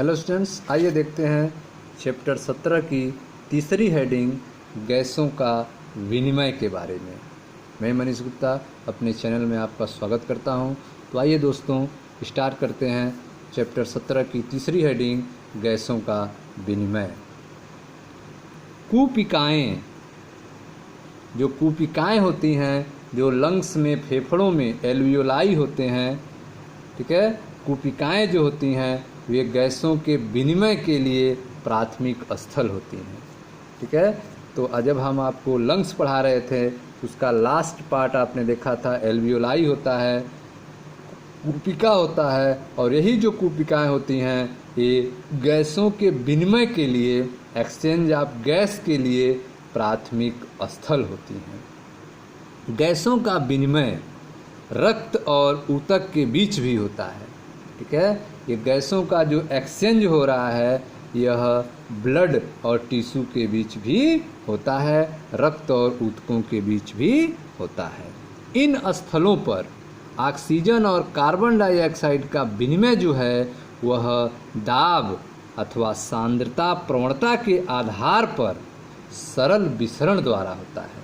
Hello students, आइए देखते हैं चैप्टर 17 की तीसरी हेडिंग गैसों का विनिमय के बारे में। मैं मनीष गुप्ता अपने चैनल में आपका स्वागत करता हूं। तो आइए दोस्तों स्टार्ट करते हैं चैप्टर 17 की तीसरी हेडिंग गैसों का विनिमय। कूपिकाएँ, जो कूपिकाएँ होती हैं, जो लंग्स में फेफड़ों में एल्वियोलाई होते हैं, ठीक है, कूपिकाएँ जो होती हैं वे गैसों के विनिमय के लिए प्राथमिक स्थल होती हैं। ठीक है, तो जब हम आपको लंग्स पढ़ा रहे थे उसका लास्ट पार्ट आपने देखा था, एल्वियोलाई होता है, कूपिका होता है, और यही जो कूपिकाएँ होती हैं ये गैसों के विनिमय के लिए, एक्सचेंज ऑफ गैस के लिए प्राथमिक स्थल होती हैं। गैसों का विनिमय रक्त और ऊतक के बीच भी होता है। ठीक है, ये गैसों का जो एक्सचेंज हो रहा है यह ब्लड और टिश्यू के बीच भी होता है, रक्त और ऊतकों के बीच भी होता है। इन स्थलों पर ऑक्सीजन और कार्बन डाइऑक्साइड का विनिमय जो है वह दाब अथवा सांद्रता प्रवणता के आधार पर सरल विसरण द्वारा होता है।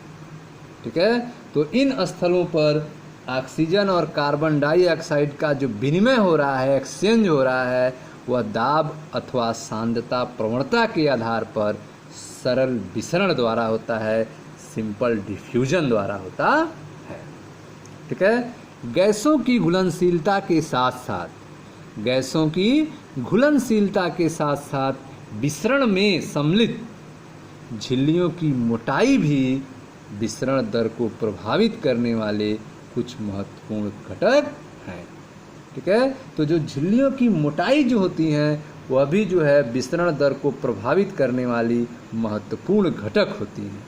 ठीक है, तो इन स्थलों पर ऑक्सीजन और कार्बन डाइऑक्साइड का जो विनिमय हो रहा है, एक्सचेंज हो रहा है, वह दाब अथवा सांद्रता प्रवणता के आधार पर सरल विसरण द्वारा होता है, सिंपल डिफ्यूजन द्वारा होता है। ठीक है, गैसों की घुलनशीलता के साथ साथ, गैसों की घुलनशीलता के साथ साथ विसरण में सम्मिलित झिल्लियों की मोटाई भी विसरण दर को प्रभावित करने वाले कुछ महत्वपूर्ण घटक हैं। ठीक है, तो जो झिल्लियों की मोटाई जो होती हैं वह भी जो है विसरण दर को प्रभावित करने वाली महत्वपूर्ण घटक होती हैं।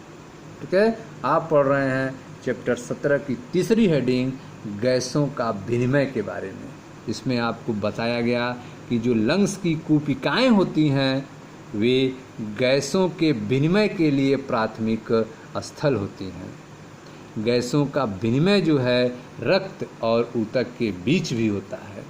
ठीक है, आप पढ़ रहे हैं चैप्टर 17 की तीसरी हेडिंग गैसों का विनिमय के बारे में। इसमें आपको बताया गया कि जो लंग्स की कूपिकाएँ होती हैं वे गैसों के विनिमय के लिए प्राथमिक स्थल होती हैं। गैसों का विनिमय जो है रक्त और ऊतक के बीच भी होता है।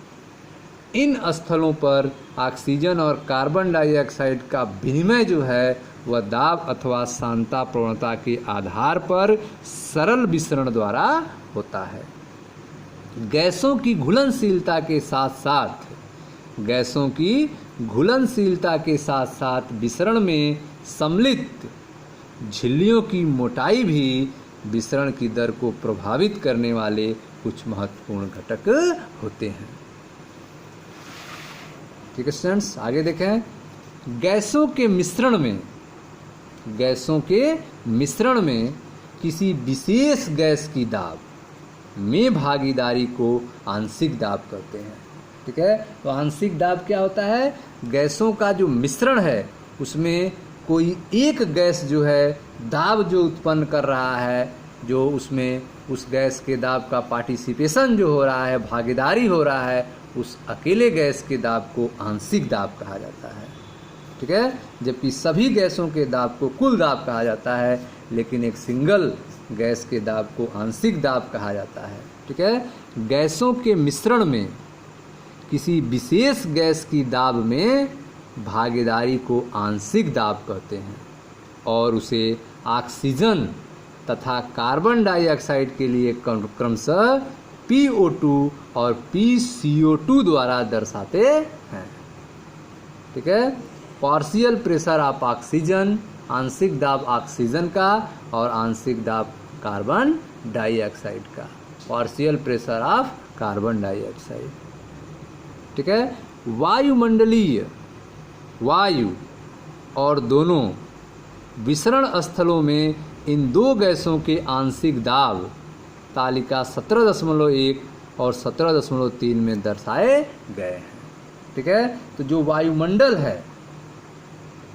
इन स्थलों पर ऑक्सीजन और कार्बन डाइऑक्साइड का विनिमय जो है वह दाब अथवा सांद्रता प्रवणता के आधार पर सरल विसरण द्वारा होता है। गैसों की घुलनशीलता के साथ साथ, गैसों की घुलनशीलता के साथ साथ विसरण में सम्मिलित झिल्लियों की मोटाई भी विसरण की दर को प्रभावित करने वाले कुछ महत्वपूर्ण घटक होते हैं। ठीक है स्टूडेंट्स, आगे देखें। गैसों के मिश्रण में, गैसों के मिश्रण में किसी विशेष गैस की दाब में भागीदारी को आंशिक दाब कहते हैं। ठीक है, तो आंशिक दाब क्या होता है? गैसों का जो मिश्रण है उसमें कोई एक गैस जो है दाब जो उत्पन्न कर रहा है, जो उसमें उस गैस के दाब का पार्टिसिपेशन जो हो रहा है, भागीदारी हो रहा है, उस अकेले गैस के दाब को आंशिक दाब कहा जाता है। ठीक है, जबकि सभी गैसों के दाब को कुल दाब कहा जाता है, लेकिन एक सिंगल गैस के दाब को आंशिक दाब कहा जाता है। ठीक है, गैसों के मिश्रण में किसी विशेष गैस की दाब में भागीदारी को आंशिक दाब कहते हैं और उसे ऑक्सीजन तथा कार्बन डाइऑक्साइड के लिए क्रमशः PO2 और PCO2 द्वारा दर्शाते हैं। ठीक है, पार्शियल प्रेशर ऑफ ऑक्सीजन, आंशिक दाब ऑक्सीजन का और आंशिक दाब कार्बन डाइऑक्साइड का, partial pressure of carbon dioxide. ठीक है, वायुमंडलीय वायु और दोनों विसरण स्थलों में इन दो गैसों के आंशिक दाब तालिका 17.1 और 17.3 में दर्शाए गए हैं। ठीक है, तो जो वायुमंडल है,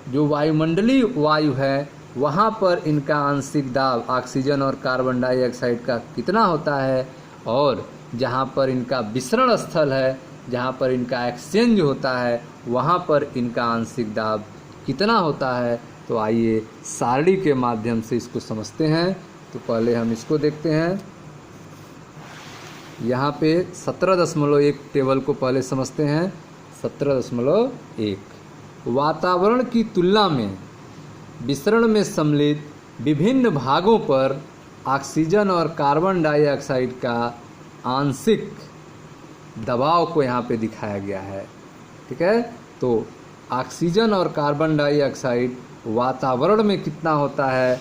जो वायुमंडलीय वायु है, वहाँ पर इनका आंशिक दाब ऑक्सीजन और कार्बन डाइऑक्साइड का कितना होता है, और जहाँ पर इनका विसरण स्थल है, जहाँ पर इनका एक्सचेंज होता है, वहाँ पर इनका आंशिक दाब कितना होता है। तो आइए सारणी के माध्यम से इसको समझते हैं। तो पहले हम इसको देखते हैं। यहाँ पे 17.1 टेबल को पहले समझते हैं। 17.1। वातावरण की तुलना में विसरण में सम्मिलित विभिन्न भागों पर ऑक्सीजन और कार्बन डाइऑक्साइड का आंशिक दबाव को यहाँ पे दिखाया गया है। ठीक है, तो ऑक्सीजन और कार्बन डाइऑक्साइड वातावरण में कितना होता है,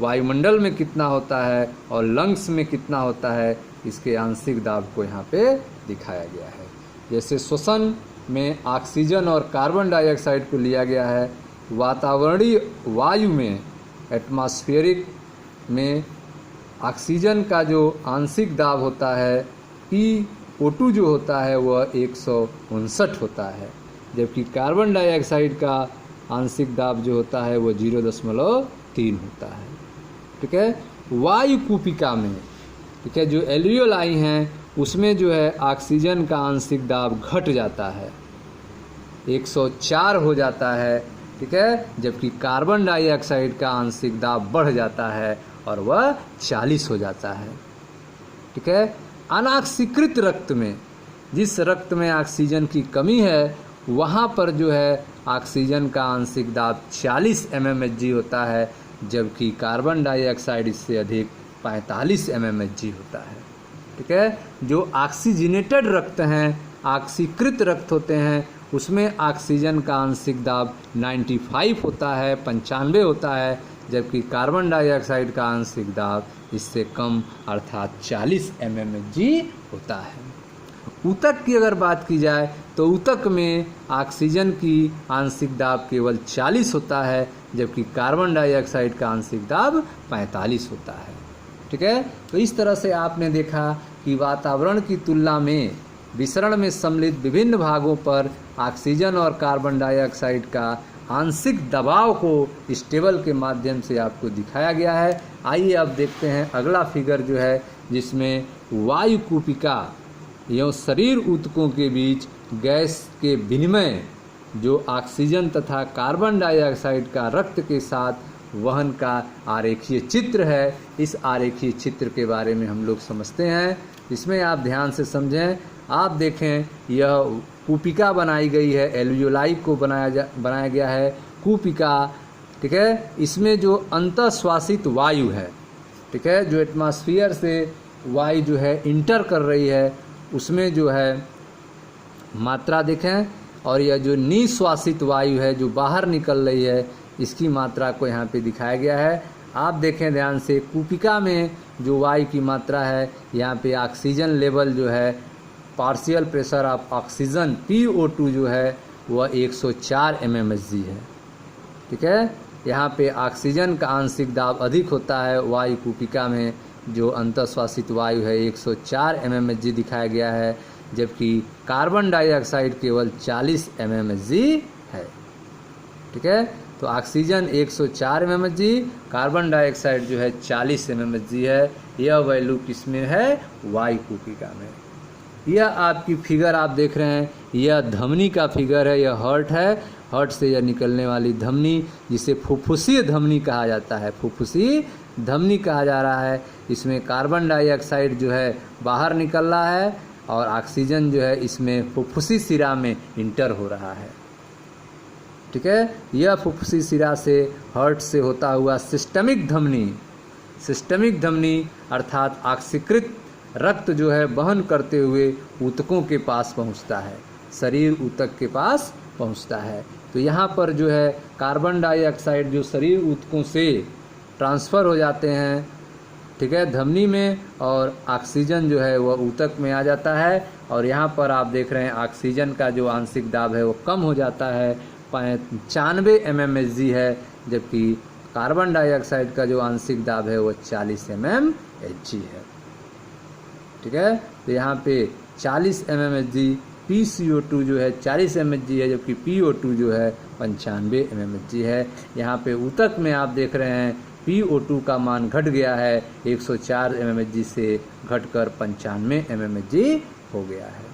वायुमंडल में कितना होता है और लंग्स में कितना होता है, इसके आंशिक दाब को यहाँ पे दिखाया गया है। जैसे श्वसन में ऑक्सीजन और कार्बन डाइऑक्साइड को लिया गया है, वातावरणीय वायु में एटमॉस्फेरिक में ऑक्सीजन का जो आंशिक दाब होता है PO2 जो होता है वह 159 होता है, जबकि कार्बन डाइऑक्साइड का आंशिक दाब जो होता है वह 0.3 होता है। ठीक है, वायु कूपिका में, ठीक है, जो एल्वियोलाई हैं उसमें जो है ऑक्सीजन का आंशिक दाब घट जाता है, 104 हो जाता है। ठीक है, जबकि कार्बन डाइऑक्साइड का आंशिक दाब बढ़ जाता है और वह 40 हो जाता है। ठीक है, अनऑक्सीकृत रक्त में, जिस रक्त में ऑक्सीजन की कमी है वहाँ पर जो है ऑक्सीजन का आंशिक दाब 40 mmHg होता है, जबकि कार्बन डाइऑक्साइड इससे अधिक 45 mmHg होता है। ठीक है, जो ऑक्सीजनेटेड रक्त हैं, ऑक्सीकृत रक्त होते हैं, उसमें ऑक्सीजन का आंशिक दाब 95 होता है, 95 होता है, जबकि कार्बन डाइऑक्साइड का आंशिक दाब इससे कम अर्थात 40 mmHg होता है। ऊतक की अगर बात की जाए तो ऊतक में ऑक्सीजन की आंशिक दाब केवल 40 होता है, जबकि कार्बन डाइऑक्साइड का आंशिक दाब 45 होता है। ठीक है, तो इस तरह से आपने देखा कि वातावरण की तुलना में विसरण में सम्मिलित विभिन्न भागों पर ऑक्सीजन और कार्बन डाइऑक्साइड का आंशिक दबाव को इस टेबल के माध्यम से आपको दिखाया गया है। आइए अब देखते हैं अगला फिगर जो है, जिसमें वायु कूपिका एवं शरीर ऊतकों के बीच गैस के विनिमय जो ऑक्सीजन तथा कार्बन डाइऑक्साइड का रक्त के साथ वहन का आरेखीय चित्र है। इस आरेखीय चित्र के बारे में हम लोग समझते हैं। इसमें आप ध्यान से समझें। आप देखें, यह कूपिका बनाई गई है, एल्वियोलाई को बनाया गया है कूपिका। ठीक है, इसमें जो अंतःश्वासित वायु है, ठीक है, जो एटमॉस्फेयर से वायु जो है इंटर कर रही है, उसमें जो है मात्रा देखें, और यह जो निश्वासित वायु है जो बाहर निकल रही है, इसकी मात्रा को यहाँ पे दिखाया गया है। आप देखें ध्यान से, कूपिका में जो वायु की मात्रा है, यहाँ पे ऑक्सीजन लेवल जो है, partial pressure of oxygen PO2 जो है वह 104 mmHg है। ठीक है, यहाँ पे ऑक्सीजन का आंशिक दाब अधिक होता है वायु कूपिका में, जो अंतःश्वासित वायु है 104 mmHg दिखाया गया है, जबकि कार्बन डाइऑक्साइड केवल 40 mmHg है। ठीक है, तो ऑक्सीजन 104 mmHg, कार्बन डाइऑक्साइड जो है 40 mmHg है। यह वैल्यू किसमें है? वायु कूपिका में। यह आपकी फिगर आप देख रहे हैं, यह धमनी का फिगर है, यह हार्ट है, हार्ट से यह निकलने वाली धमनी जिसे फुफ्फुसीय धमनी कहा जाता है, फुफ्फुसीय धमनी कहा जा रहा है। इसमें कार्बन डाइऑक्साइड जो है बाहर निकल रहा है और ऑक्सीजन जो है इसमें फुफ्फुसी सिरा में इंटर हो रहा है। ठीक है, यह फुफ्फुसी सिरा से हार्ट से होता हुआ सिस्टमिक धमनी, सिस्टमिक धमनी अर्थात ऑक्सीकृत रक्त जो है वहन करते हुए ऊतकों के पास पहुंचता है, शरीर ऊतक के पास पहुंचता है। तो यहाँ पर जो है कार्बन डाइऑक्साइड जो शरीर ऊतकों से ट्रांसफ़र हो जाते हैं, ठीक है, धमनी में, और ऑक्सीजन जो है वह ऊतक में आ जाता है। और यहाँ पर आप देख रहे हैं ऑक्सीजन का जो आंशिक दाब है वो कम हो जाता है, 95 mmHg है, जबकि कार्बन डाइऑक्साइड का जो आंशिक दाब है वो 40 mmHg है। ठीक है, तो यहाँ पे 40 mmHg, PCO2 जो है 40 mmHg है, जबकि PO2 जो है 95 mmHg है। यहाँ पे ऊतक में आप देख रहे हैं PO2 का मान घट गया है, 104 mmHg से घटकर 95 mmHg हो गया है।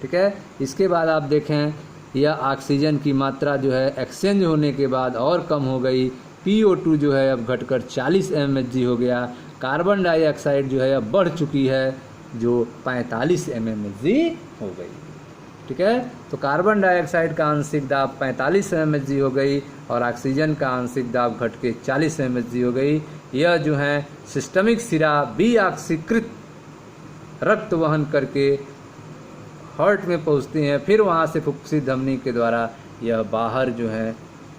ठीक है, इसके बाद आप देखें, यह ऑक्सीजन की मात्रा जो है एक्सचेंज होने के बाद और कम हो गई, PO2 जो है अब घटकर 40 mmHg हो गया, कार्बन डाइऑक्साइड जो है अब बढ़ चुकी है जो 45 mmHg हो गई। ठीक है। तो कार्बन डाइऑक्साइड का आंशिक दाब 45 mmHg हो गई और ऑक्सीजन का आंशिक दाब घट के 40 mmHg हो गई। यह जो है सिस्टमिक सिरा विऑक्सीकृत रक्त वहन करके हार्ट में पहुंचती हैं, फिर वहां से फुफ्फुसी धमनी के द्वारा यह बाहर जो है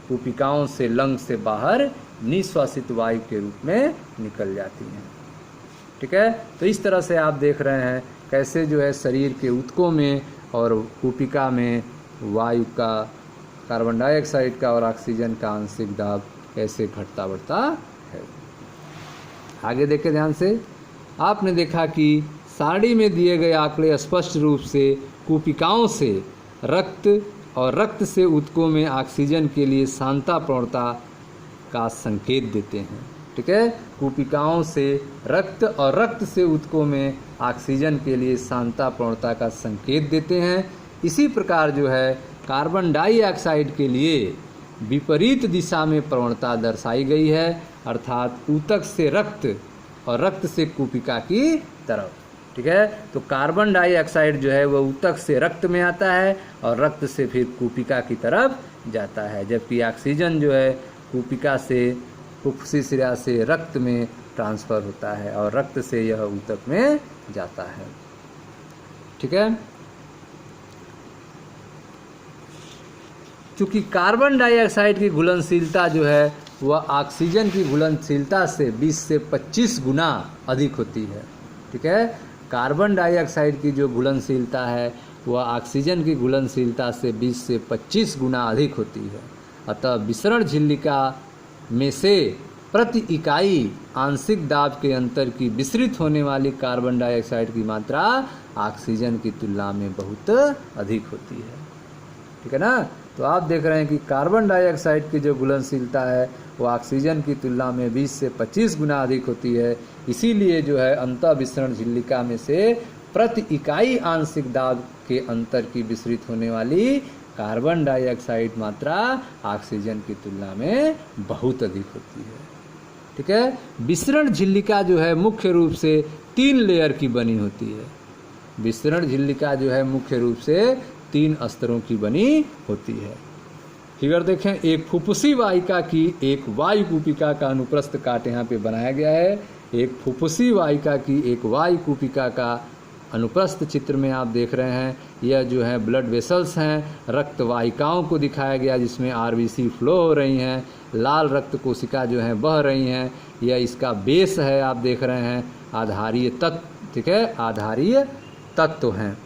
कुपिकाओं से, लंग से बाहर निश्वासित वायु के रूप में निकल जाती हैं। ठीक है। तो इस तरह से आप देख रहे हैं कैसे जो है शरीर के ऊतकों में और कुपिका में वायु का, कार्बन डाइऑक्साइड का और ऑक्सीजन का आंशिक दाब कैसे घटता बढ़ता है। आगे देखें ध्यान से। आपने देखा कि सारणी में दिए गए आंकड़े स्पष्ट रूप से कुपिकाओं से रक्त और रक्त से ऊतकों में ऑक्सीजन के लिए सांता प्रवणता का संकेत देते हैं। ठीक है। कुपिकाओं से रक्त और रक्त से ऊतकों में ऑक्सीजन के लिए सांता प्रवणता का संकेत देते हैं। इसी प्रकार जो है कार्बन डाइऑक्साइड के लिए विपरीत दिशा में प्रवणता दर्शाई गई है, अर्थात ऊतक से रक्त और रक्त से कुपिका की तरफ। ठीक है। तो कार्बन डाइऑक्साइड जो है वह ऊतक से रक्त में आता है और रक्त से फिर कुपिका की तरफ जाता है, जबकि ऑक्सीजन जो है कुपिका से, फुफ्फुसी सिरा से रक्त में ट्रांसफ़र होता है और रक्त से यह ऊतक में जाता है। ठीक है। चूँकि कार्बन डाइऑक्साइड की घुलनशीलता जो है वह ऑक्सीजन की घुलनशीलता से 20 से 25 गुना अधिक होती है। ठीक है। कार्बन डाइऑक्साइड की जो घुलनशीलता है वह ऑक्सीजन की घुलनशीलता से 20 से 25 गुना अधिक होती है। अतः विसरण झिल्लिका में से प्रति इकाई आंशिक दाब के अंतर की विसरित होने वाली कार्बन डाइऑक्साइड की मात्रा ऑक्सीजन की तुलना में बहुत अधिक होती है। ठीक है ना। तो आप देख रहे हैं कि कार्बन डाइऑक्साइड की जो घुलनशीलता है वो ऑक्सीजन की तुलना में 20 से 25 गुना अधिक होती है। इसीलिए जो है अंतः विसरण झिल्लिका में से प्रति इकाई आंशिक दाब के अंतर की विसरित होने वाली कार्बन डाइऑक्साइड मात्रा ऑक्सीजन की तुलना में बहुत अधिक होती है। ठीक है। विसरण झिल्लिका जो है मुख्य रूप से 3 लेयर की बनी होती है। विसरण झिल्लिका जो है मुख्य रूप से 3 स्तरों की बनी होती है। फिगर देखें, एक फुफ्फुसी वाहिका की एक वायु कुपिका का अनुप्रस्थ काट यहाँ पे बनाया गया है। एक फुफ्फुसी वाहिका की एक वायु कुपिका का अनुप्रस्थ चित्र में आप देख रहे हैं। यह जो है ब्लड वेसल्स हैं, रक्त वाहिकाओं को दिखाया गया जिसमें आरबीसी फ्लो हो रही हैं, लाल रक्त कोशिका जो हैं बह रही हैं। यह इसका बेस है, आप देख रहे हैं आधारीय तत्व। ठीक है। आधारीय तत्व हैं।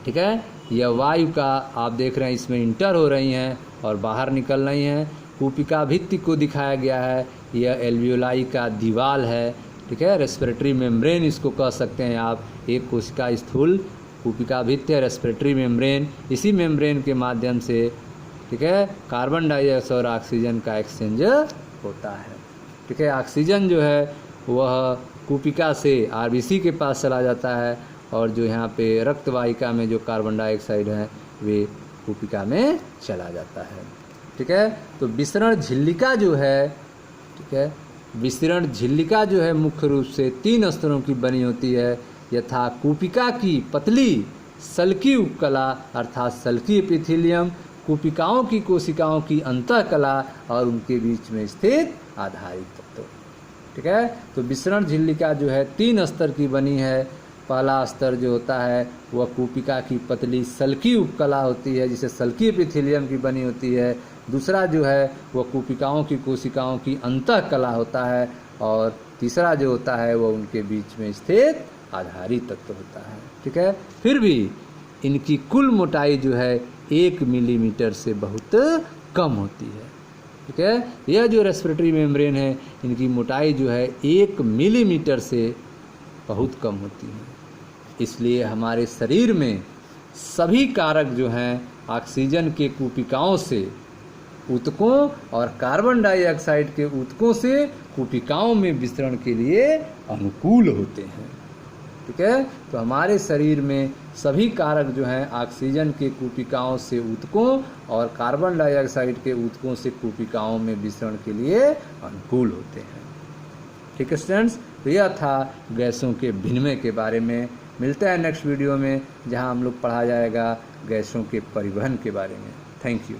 ठीक है। यह वायु का आप देख रहे हैं इसमें इंटर हो रही हैं और बाहर निकल रही हैं। कुपिका भित्ति को दिखाया गया है, यह एल्वियोलाई का दीवाल है। ठीक है। रेस्पिरेटरी मेम्ब्रेन इसको कह सकते हैं आप। एक कोशिका स्थूल कुपिका भित्ति है, रेस्पिरेटरी मेम्ब्रेन। इसी मेम्ब्रेन के माध्यम से, ठीक है, कार्बन डाइऑक्साइड और ऑक्सीजन का एक्सचेंज होता है। ठीक है। ऑक्सीजन जो है वह कुपिका से आरबीसी के पास चला जाता है और जो यहाँ पे रक्त वाहिका में जो कार्बन डाइऑक्साइड है वे कुपिका में चला जाता है। ठीक है। तो विसरण झिल्लिका जो है, ठीक है, विसरण झिल्लिका जो है मुख्य रूप से 3 स्तरों की बनी होती है, यथा कुपिका की पतली सल्की उपकला अर्थात सल्की एपिथेलियम, कुपिकाओं की कोशिकाओं की अंतःकला और उनके बीच में स्थित आधारित तत्व। ठीक है। तो विसरण झिल्लिका जो है 3 स्तर की बनी है। पहला स्तर जो होता है वह कुपिका की पतली सल्की उपकला होती है जिसे सल्की एपिथेलियम की बनी होती है। दूसरा जो है वह कुपिकाओं की कोशिकाओं की अंतःकला होता है और तीसरा जो होता है वह उनके बीच में स्थित आधारी तत्व होता है। ठीक है। फिर भी इनकी कुल मोटाई जो है 1 मिलीमीटर से बहुत कम होती है। ठीक है। यह जो रेस्पिरेटरी मेम्ब्रेन है इनकी मोटाई जो है 1 मिलीमीटर से बहुत कम होती है। इसलिए हमारे शरीर में सभी कारक जो हैं ऑक्सीजन के कुपिकाओं से ऊतकों और कार्बन डाइऑक्साइड के ऊतकों से कुपिकाओं में विसरण के लिए अनुकूल होते हैं। ठीक है। तो हमारे शरीर में सभी कारक जो हैं ऑक्सीजन के कुपिकाओं से ऊतकों और कार्बन डाइऑक्साइड के ऊतकों से कुपिकाओं में विसरण के लिए अनुकूल होते हैं। ठीक है स्टूडेंट्स। तो यह था गैसों के विनिमय के बारे में। मिलते हैं नेक्स्ट वीडियो में, जहां हम लोग पढ़ा जाएगा गैसों के परिवहन के बारे में। Thank you.